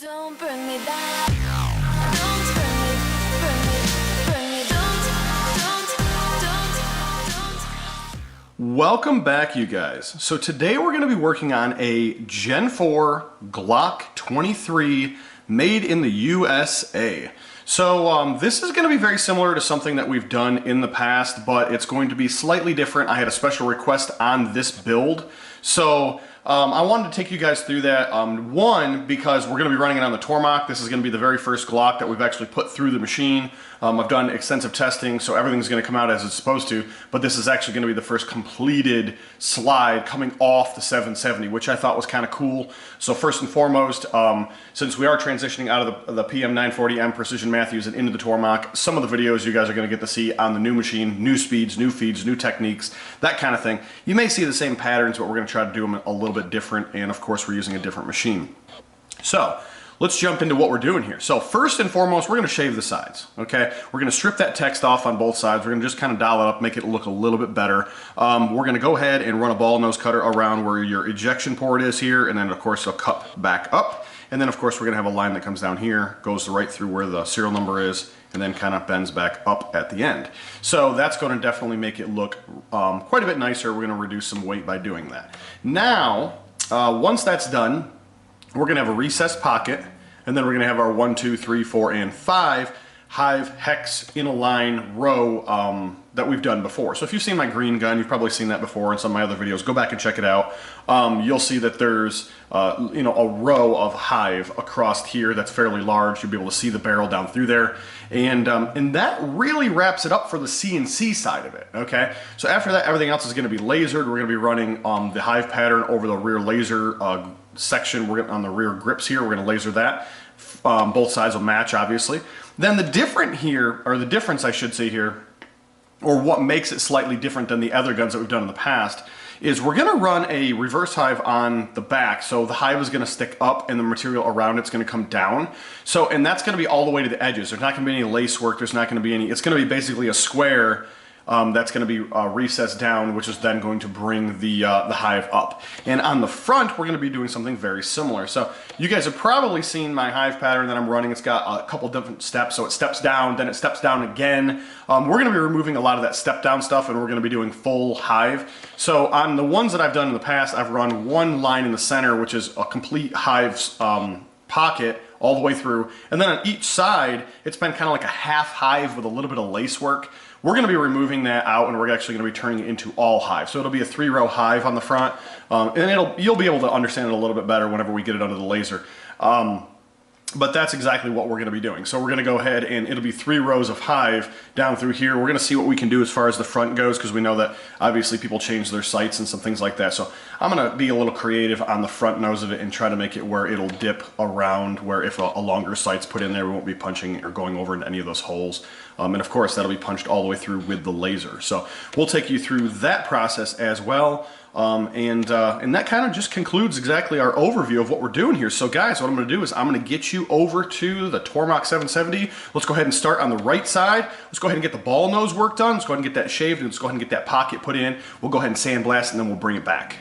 Don't bring me down. Don't bring me, don't. Welcome back, you guys. So today we're going to be working on a Gen 4 Glock 23 made in the USA. So this is going to be very similar to something that we've done in the past, but it's going to be slightly different. I had a special request on this build. So I wanted to take you guys through that. One, because we're going to be running it on the Tormach. This is going to be the very first Glock that we've actually put through the machine. I've done extensive testing, so everything's going to come out as it's supposed to, but this is actually going to be the first completed slide coming off the 770, which I thought was kind of cool. So first and foremost, since we are transitioning out of the PM940M Precision Matthews and into the Tormach, some of the videos you guys are going to get to see on the new machine, new speeds, new feeds, new techniques, that kind of thing. You may see the same patterns, but we're going to try to do them a little bit different, and of course we're using a different machine. So let's jump into what we're doing here. So first and foremost, we're going to shave the sides, okay? We're going to strip that text off on both sides. We're going to just kind of dial it up, make it look a little bit better. We're going to go ahead and run a ball nose cutter around where your ejection port is here, and then of course it'll cut back up. And then of course we're going to have a line that comes down here, goes right through where the serial number is, and then kind of bends back up at the end. So that's going to definitely make it look quite a bit nicer. We're going to reduce some weight by doing that. Now, once that's done, we're going to have a recessed pocket, and then we're going to have our 1, 2, 3, 4, and 5 hive hex in a line row that we've done before. So if you've seen my green gun, you've probably seen that before in some of my other videos. Go back and check it out. You'll see that there's you know, a row of hive across here that's fairly large. You'll be able to see the barrel down through there, and that really wraps it up for the CNC side of it. Okay, so after that, everything else is going to be lasered. We're going to be running the hive pattern over the rear laser section. We're on the rear grips here. We're going to laser that. Both sides will match, obviously. Then the difference I should say here, or what makes it slightly different than the other guns that we've done in the past, is we're going to run a reverse hive on the back. So the hive is going to stick up and the material around it's going to come down. So, and that's going to be all the way to the edges. There's not going to be any lace work. There's not going to be any, it's going to be basically a square that's going to be recessed down, which is then going to bring the hive up. And on the front, we're going to be doing something very similar. So you guys have probably seen my hive pattern that I'm running. It's got a couple different steps. So it steps down, then it steps down again. We're going to be removing a lot of that step down stuff, and we're going to be doing full hive. So on the ones that I've done in the past, I've run one line in the center, which is a complete hive pocket all the way through. And then on each side, it's been kind of like a half hive with a little bit of lace work. We're going to be removing that out, and we're actually going to be turning it into all hive. So it'll be a 3-row hive on the front, and you'll be able to understand it a little bit better whenever we get it under the laser. But that's exactly what we're going to be doing. So we're going to go ahead, and it'll be 3 rows of hive down through here. We're going to see what we can do as far as the front goes, because we know that obviously people change their sights and some things like that. So I'm going to be a little creative on the front nose of it and try to make it where it'll dip around, where if a longer sight's put in there, we won't be punching or going over into any of those holes. And of course, that'll be punched all the way through with the laser. So we'll take you through that process as well. And that kind of just concludes exactly our overview of what we're doing here. So guys, what I'm going to do is I'm going to get you over to the Tormach 770. Let's go ahead and start on the right side. Let's go ahead and get the ball nose work done. Let's go ahead and get that shaved, and let's go ahead and get that pocket put in. We'll go ahead and sandblast, and then we'll bring it back.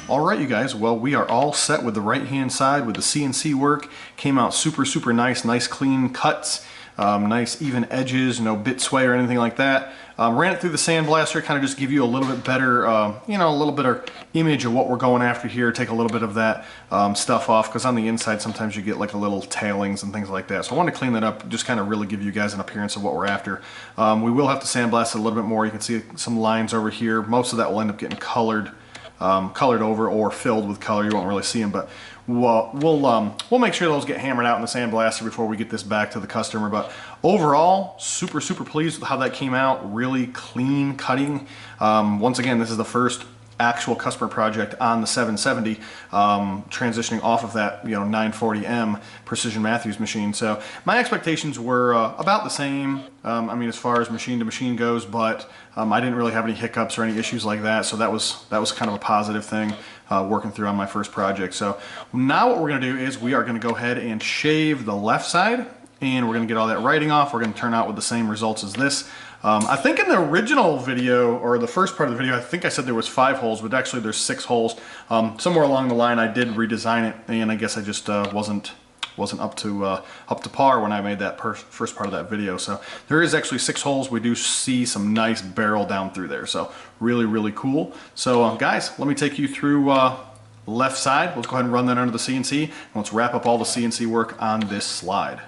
All right, you guys, well, we are all set with the right-hand side with the CNC work. Came out super, super nice, nice clean cuts, nice even edges, no bit sway or anything like that. Ran it through the sandblaster, kind of just give you a little bit better, you know, a little better image of what we're going after here. Take a little bit of that stuff off, because on the inside sometimes you get like a little tailings and things like that. So I wanted to clean that up, just kind of really give you guys an appearance of what we're after. We will have to sandblast it a little bit more. You can see some lines over here. Most of that will end up getting colored over or filled with color. You won't really see them, but we'll make sure those get hammered out in the sandblaster before we get this back to the customer. But overall, super, super pleased with how that came out. Really clean cutting. Once again, this is the first actual customer project on the 770, transitioning off of that 940M Precision Matthews machine. So my expectations were about the same. I mean, as far as machine to machine goes, but I didn't really have any hiccups or any issues like that. So that was kind of a positive thing working through on my first project. So now what we're going to do is we are going to go ahead and shave the left side, and we're going to get all that writing off. We're going to turn out with the same results as this. I think in the original video, or the first part of the video, I think I said there was 5 holes, but actually there's 6 holes. Somewhere along the line I did redesign it, and I guess I just wasn't up to par when I made that first part of that video. So there is actually 6 holes. We do see some nice barrel down through there, so really, really cool. So guys, let me take you through left side. Let's go ahead and run that under the CNC, and let's wrap up all the CNC work on this slide.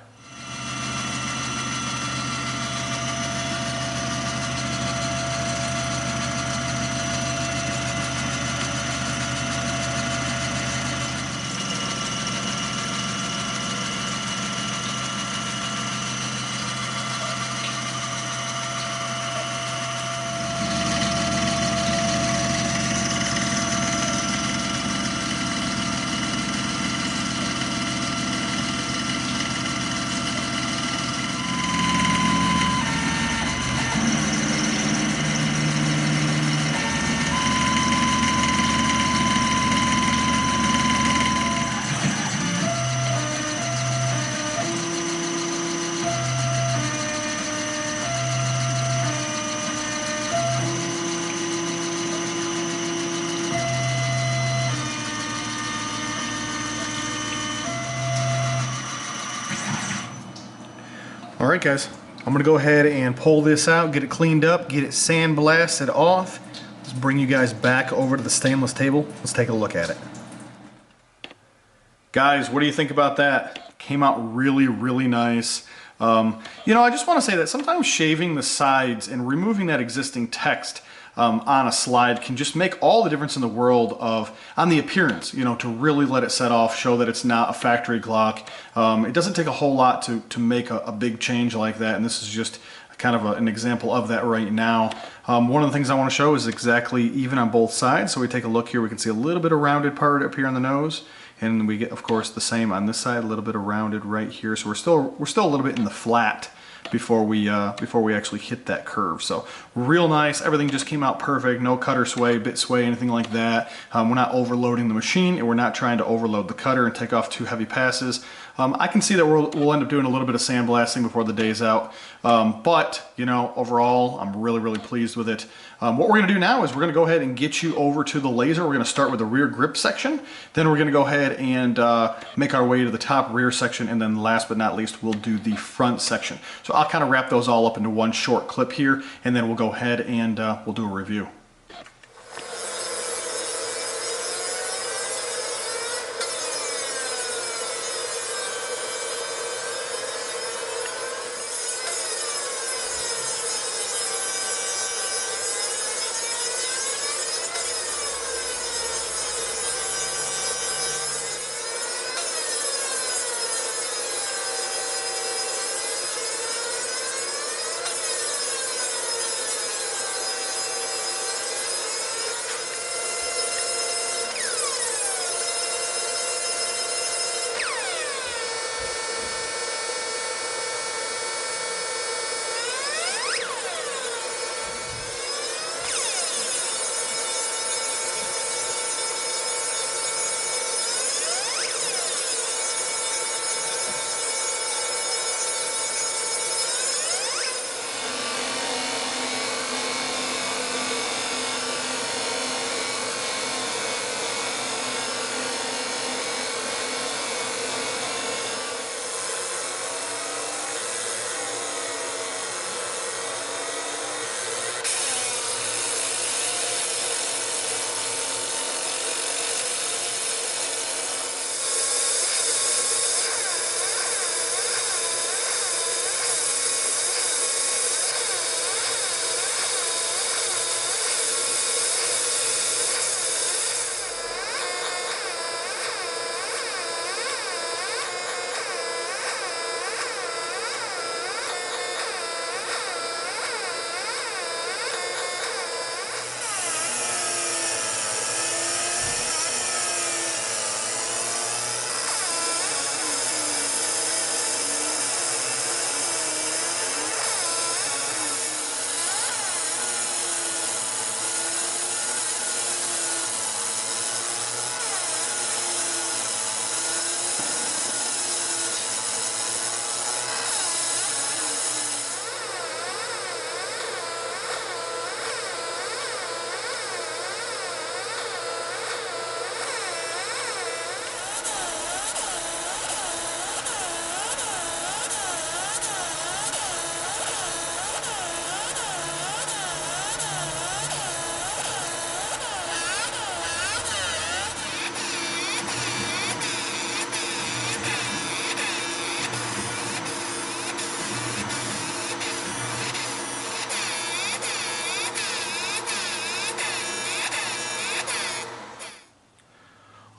All right, guys, I'm gonna go ahead and pull this out, get it cleaned up, get it sandblasted off. Let's bring you guys back over to the stainless table. Let's take a look at it. Guys, what do you think about that? Came out really, really nice. I just want to say that sometimes shaving the sides and removing that existing text on a slide can just make all the difference in the world on the appearance, to really let it set off, show that it's not a factory Glock. It doesn't take a whole lot to make a big change like that, and this is just kind of an example of that right now. One of the things I want to show is exactly even on both sides. So we take a look here, we can see a little bit of rounded part up here on the nose, and we get, of course, the same on this side, a little bit of rounded right here. So we're still a little bit in the flat before we actually hit that curve. So real nice. Everything just came out perfect. No cutter sway, bit sway, anything like that. We're not overloading the machine, and we're not trying to overload the cutter and take off too heavy passes. I can see that we'll end up doing a little bit of sandblasting before the day's out. But overall, I'm really, really pleased with it. What we're going to do now is we're going to go ahead and get you over to the laser. We're going to start with the rear grip section. Then we're going to go ahead and make our way to the top rear section. And then last but not least, we'll do the front section. So I'll kind of wrap those all up into one short clip here, and then we'll go ahead and we'll do a review.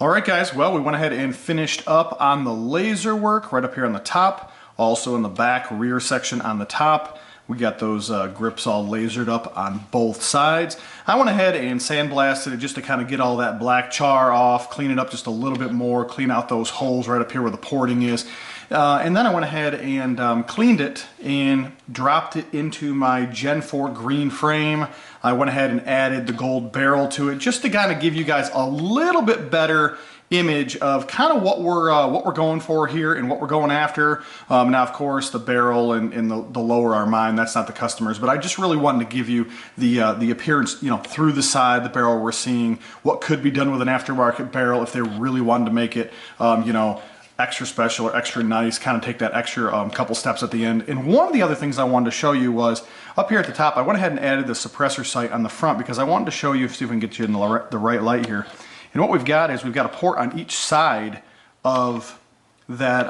All right, guys, well, we went ahead and finished up on the laser work right up here on the top, also in the back rear section on the top. We got those grips all lasered up on both sides. I went ahead and sandblasted it just to kind of get all that black char off, clean it up just a little bit more, clean out those holes right up here where the porting is. And then I went ahead and cleaned it and dropped it into my Gen 4 green frame. I went ahead and added the gold barrel to it just to kind of give you guys a little bit better image of kind of what we're going for here and what we're going after. Now, of course, the barrel and the lower are mine. That's not the customer's, but I just really wanted to give you the appearance, you know, through the side, the barrel we're seeing, what could be done with an aftermarket barrel if they really wanted to make it, you know, extra special or extra nice, kind of take that extra couple steps at the end. And one of the other things I wanted to show you was up here at the top, I went ahead and added the suppressor sight on the front because I wanted to show you, see if we can get you in the right light here. And what we've got is we've got a port on each side of that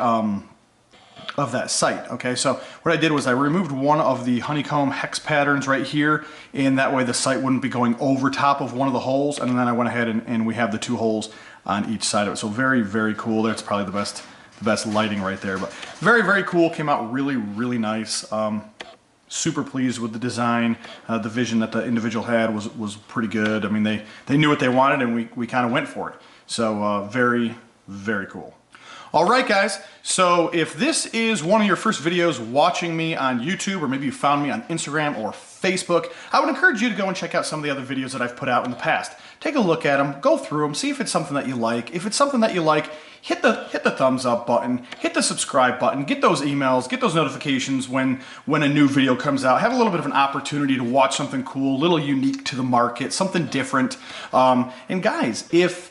sight. Okay, so what I did was I removed one of the honeycomb hex patterns right here, and that way the sight wouldn't be going over top of one of the holes. And then I went ahead and we have the two holes on each side of it. So very, very cool. That's probably the best lighting right there. But very, very cool. Came out really, really nice. Super pleased with the design. The vision that the individual had was pretty good. I mean, they knew what they wanted, and we kind of went for it. So very, very cool. All right, guys, so if this is one of your first videos watching me on YouTube, or maybe you found me on Instagram or Facebook, I would encourage you to go and check out some of the other videos that I've put out in the past. Take a look at them, go through them, see if it's something that you like. If it's something that you like, hit the thumbs up button, hit the subscribe button, get those emails, get those notifications when a new video comes out. Have a little bit of an opportunity to watch something cool, a little unique to the market, something different. And guys, if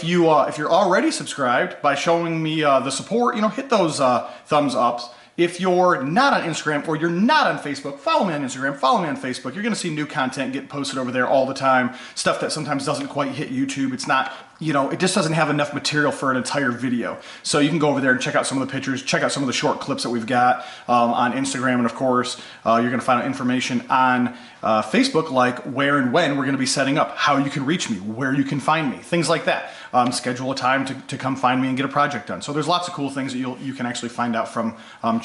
you're already subscribed by showing me the support, you know, hit those thumbs ups. If you're not on Instagram or you're not on Facebook, follow me on Instagram, follow me on Facebook. You're gonna see new content get posted over there all the time. Stuff that sometimes doesn't quite hit YouTube. It's not, you know, it just doesn't have enough material for an entire video. So you can go over there and check out some of the pictures, check out some of the short clips that we've got on Instagram. And of course, you're gonna find out information on Facebook, like where and when we're gonna be setting up, how you can reach me, where you can find me, things like that. Schedule a time to come find me and get a project done. So there's lots of cool things that you can actually find out from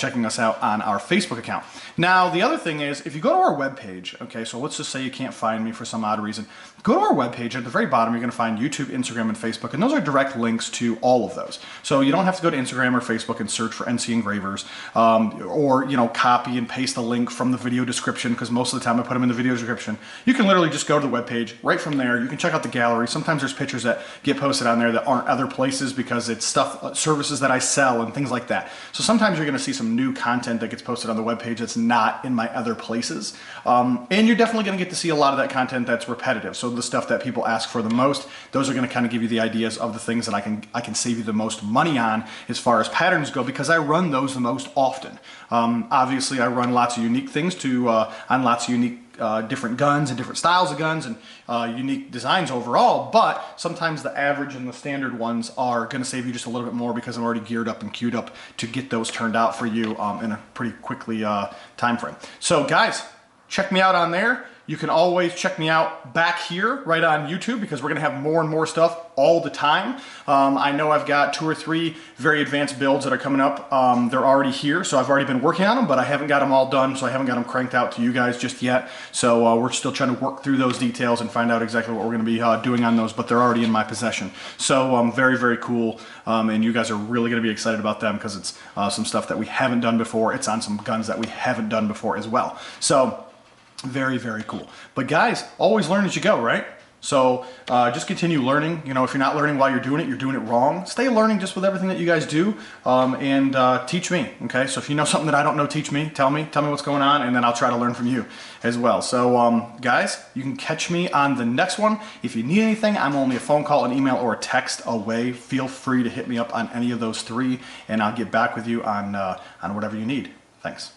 checking us out on our Facebook account. Now, the other thing is, if you go to our webpage, okay, so let's just say you can't find me for some odd reason, go to our webpage. At the very bottom, you're gonna find YouTube, Instagram, and Facebook, and those are direct links to all of those. So you don't have to go to Instagram or Facebook and search for NCEngravers, or, you know, copy and paste a link from the video description, because most of the time I put them in the video description. You can literally just go to the webpage. Right from there, you can check out the gallery. Sometimes there's pictures that get posted on there that aren't other places because it's stuff, services that I sell and things like that. So sometimes you're gonna see some new content that gets posted on the webpage that's not in my other places. And you're definitely gonna get to see a lot of that content that's repetitive. So the stuff that people ask for the most, those are gonna kind of give you the ideas of the things that I can save you the most money on as far as patterns go, because I run those the most often. Obviously, I run lots of unique things on lots of unique different guns and different styles of guns and unique designs overall, but sometimes the average and the standard ones are going to save you just a little bit more because I'm already geared up and queued up to get those turned out for you in a pretty quickly time frame. So guys, check me out on there. You can always check me out back here right on YouTube, because we're gonna have more and more stuff all the time. I know I've got 2 or 3 very advanced builds that are coming up. They're already here, so I've already been working on them, but I haven't got them all done, so I haven't got them cranked out to you guys just yet. So we're still trying to work through those details and find out exactly what we're gonna be doing on those, but they're already in my possession. So very, very cool, and you guys are really gonna be excited about them because it's some stuff that we haven't done before. It's on some guns that we haven't done before as well. So very, very cool. But guys, always learn as you go, right? So just continue learning. You know, if you're not learning while you're doing it wrong. Stay learning just with everything that you guys do, and teach me, okay? So if you know something that I don't know, teach me, tell me what's going on, and then I'll try to learn from you as well. So guys, you can catch me on the next one. If you need anything, I'm only a phone call, an email, or a text away. Feel free to hit me up on any of those 3, and I'll get back with you on whatever you need. Thanks.